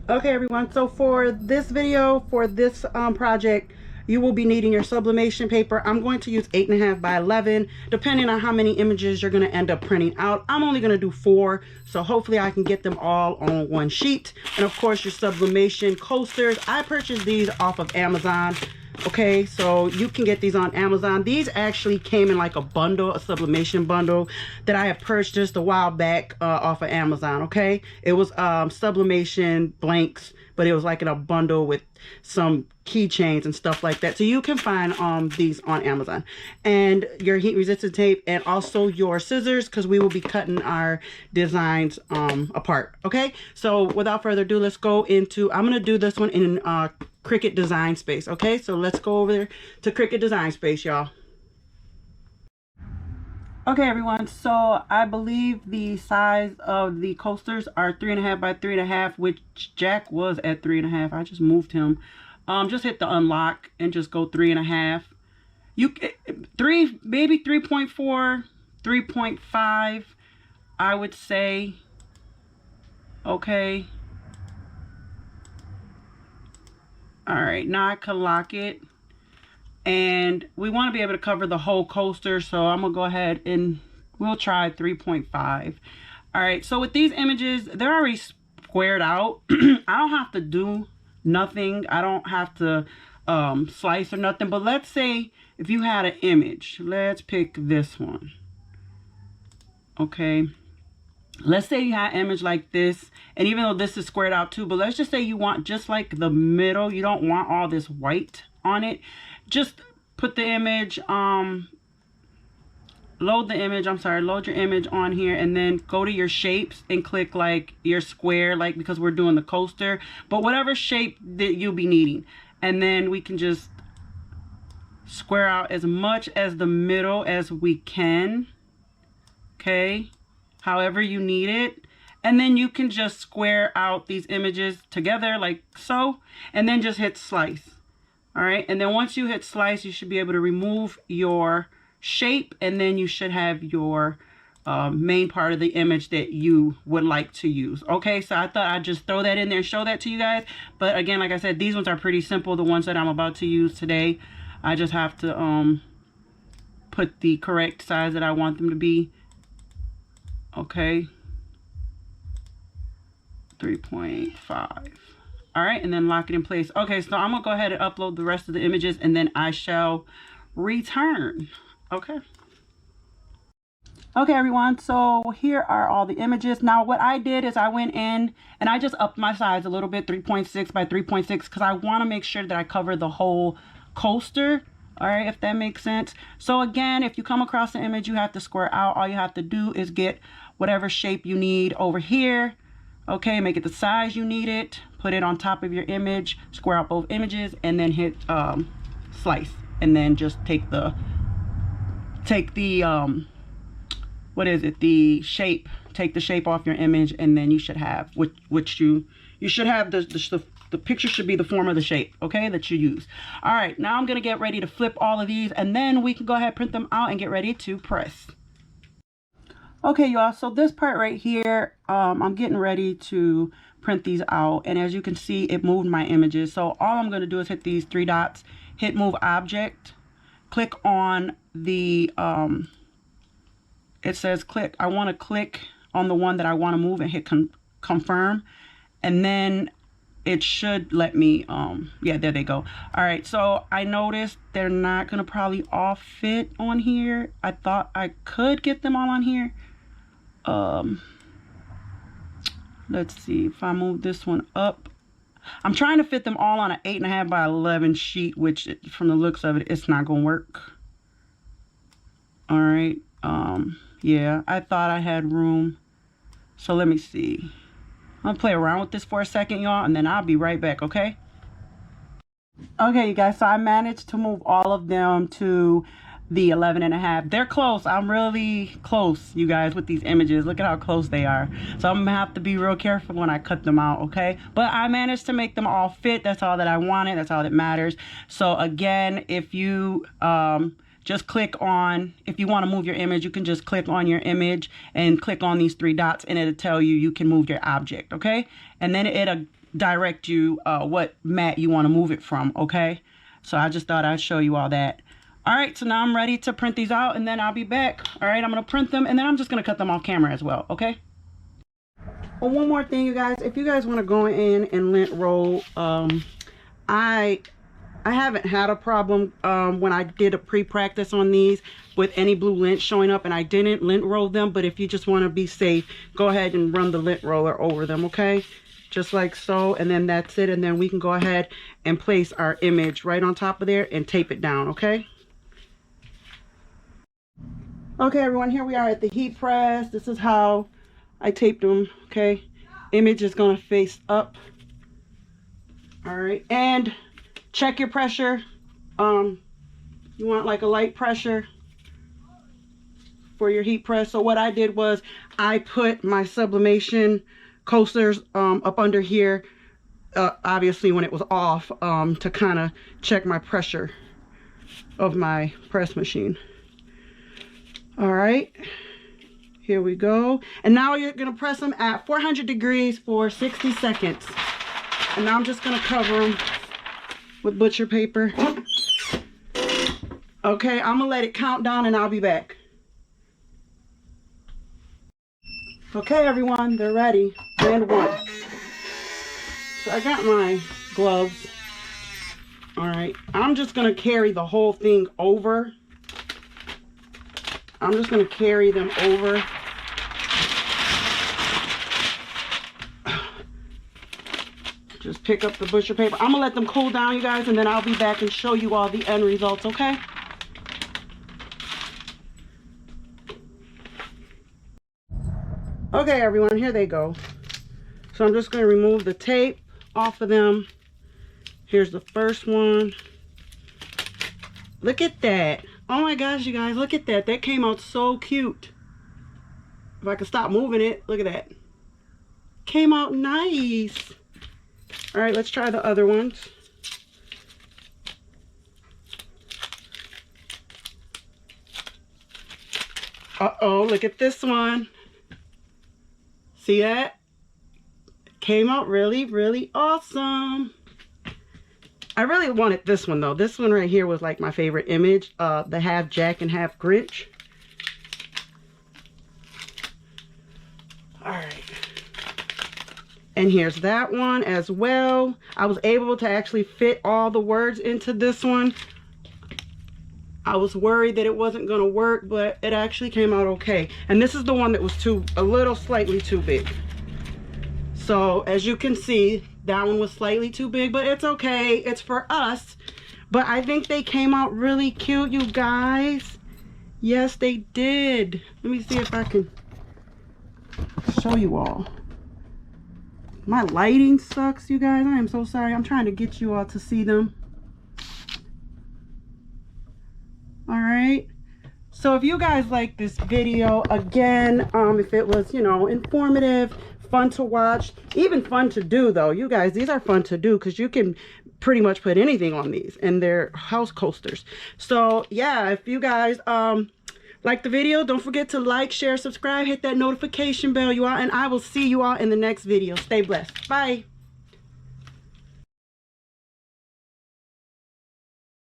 Okay everyone, so for this video, for this project, you will be needing your sublimation paper. I'm going to use 8.5 by 11, depending on how many images you're going to end up printing out. I'm only going to do 4, so hopefully I can get them all on one sheet. And of course your sublimation coasters, I purchased these off of Amazon. Okay, so you can get these on Amazon. These actually came in like a bundle, a sublimation bundle that I had purchased a while back off of Amazon. Okay, it was sublimation blanks, but it was like in a bundle with some keychains and stuff like that. So you can find these on Amazon. And your heat resistant tape, and also your scissors, because we will be cutting our designs apart. Okay, so without further ado, let's go into, I'm gonna do this one in Cricut Design Space. Okay, so let's go over there to Cricut Design Space, y'all. Okay everyone, so I believe the size of the coasters are 3.5 by 3.5, which Jack was at 3.5. I just moved him. Just hit the unlock and just go 3.5. You maybe 3.4, 3.5, I would say. Okay. All right, now I can lock it. And we want to be able to cover the whole coaster, so I'm gonna go ahead and we'll try 3.5. All right, so with these images, they're already squared out. I don't have to do nothing. I don't have to slice or nothing. But let's say if you had an image, let's pick this one. Okay, let's say you had an image like this, and even though this is squared out too, but let's just say you want just like the middle, you don't want all this white on it. Just put the image, load your image on here, and then go to your shapes and click like your square, like, because we're doing the coaster, but whatever shape that you'll be needing. And then we can just square out as much as the middle as we can. Okay, however you need it. And then you can just square out these images together like so, and then just hit slice. All right, and then once you hit slice, you should be able to remove your shape, and then you should have your main part of the image that you would like to use. Okay, so I thought I'd just throw that in there and show that to you guys. But again, like I said, these ones are pretty simple, the ones that I'm about to use today. I just have to put the correct size that I want them to be. Okay, 3.5. All right, and then lock it in place. Okay, so I'm gonna go ahead and upload the rest of the images, and then I shall return. Okay. Okay everyone, so here are all the images. Now what I did is I went in and I just upped my size a little bit, 3.6 by 3.6, because I want to make sure that I cover the whole coaster. All right, if that makes sense. So again, if you come across the image you have to square out, all you have to do is get whatever shape you need over here. Okay, make it the size you need it, put it on top of your image, square out both images, and then hit slice, and then just take the what is it, the shape, take the shape off your image, and then you should have which you should have the picture should be the form of the shape, okay, that you use. All right, now I'm gonna get ready to flip all of these, and then we can go ahead, print them out, and get ready to press. Okay y'all, so this part right here, I'm getting ready to print these out, and as you can see it moved my images. So all I'm going to do is hit these 3 dots, hit move object, click on the it says click, I want to click on the one that I want to move and hit confirm, and then it should let me yeah, there they go. All right, so I noticed they're not gonna probably all fit on here. I thought I could get them all on here. Let's see if I move this one up. I'm trying to fit them all on an 8.5 by 11 sheet, which from the looks of it, it's not gonna work. All right, yeah, I thought I had room, so let me see. I'll play around with this for a second, y'all, and then I'll be right back. Okay, you guys, so I managed to move all of them to the 11.5. They're close. I'm really close, you guys, with these images. Look at how close they are. So I'm gonna have to be real careful when I cut them out. Okay, but I managed to make them all fit. That's all that I wanted. That's all that matters. So again, if you just click on, if you want to move your image, you can just click on your image and click on these 3 dots, and it'll tell you you can move your object. Okay, and then it'll direct you what mat you want to move it from. Okay, so I just thought I'd show you all that. All right, so now I'm ready to print these out, and then I'll be back. All right, I'm gonna print them, and then I'm just gonna cut them off camera as well. Okay. Well, one more thing, you guys, if you guys want to go in and lint roll, I haven't had a problem when I did a pre-practice on these with any blue lint showing up, and I didn't lint roll them. But if you just want to be safe, go ahead and run the lint roller over them. Okay, just like so, and then that's it. And then we can go ahead and place our image right on top of there and tape it down. Okay. Okay, everyone, here we are at the heat press. This is how I taped them. Okay, image is gonna face up. All right, and check your pressure. You want like a light pressure for your heat press. So what I did was I put my sublimation coasters up under here, obviously when it was off, to kind of check my pressure of my press machine. All right, here we go. And now you're gonna press them at 400 degrees for 60 seconds. And now I'm just gonna cover them with butcher paper. Okay, I'm gonna let it count down and I'll be back. Okay, everyone, they're ready. And one. So I got my gloves. All right, I'm just gonna carry the whole thing over. I'm just gonna carry them over. Just pick up the butcher paper. I'm gonna let them cool down, you guys, and then I'll be back and show you all the end results, okay? Okay, everyone, here they go. So I'm just gonna remove the tape off of them. Here's the first one. Look at that. Oh my gosh, you guys, look at that. That came out so cute. If I could stop moving it, look at that. Came out nice. All right, let's try the other ones. Uh-oh, look at this one. See that? Came out really, really awesome. I really wanted this one though. This one right here was like my favorite image. The half Jack and half Grinch. All right. And here's that one as well. I was able to actually fit all the words into this one. I was worried that it wasn't gonna work, but it actually came out okay. And this is the one that was a little slightly too big. So as you can see, that one was slightly too big, but it's okay. It's for us. But I think they came out really cute, you guys. Yes, they did. Let me see if I can show you all. My lighting sucks, you guys. I am so sorry. I'm trying to get you all to see them. All right. So if you guys like this video, again, if it was, you know, informative, fun to watch, even fun to do though, you guys, these are fun to do because you can pretty much put anything on these, and they're house coasters. So yeah, if you guys like the video, don't forget to like, share, subscribe, hit that notification bell, you all, and I will see you all in the next video. Stay blessed. Bye.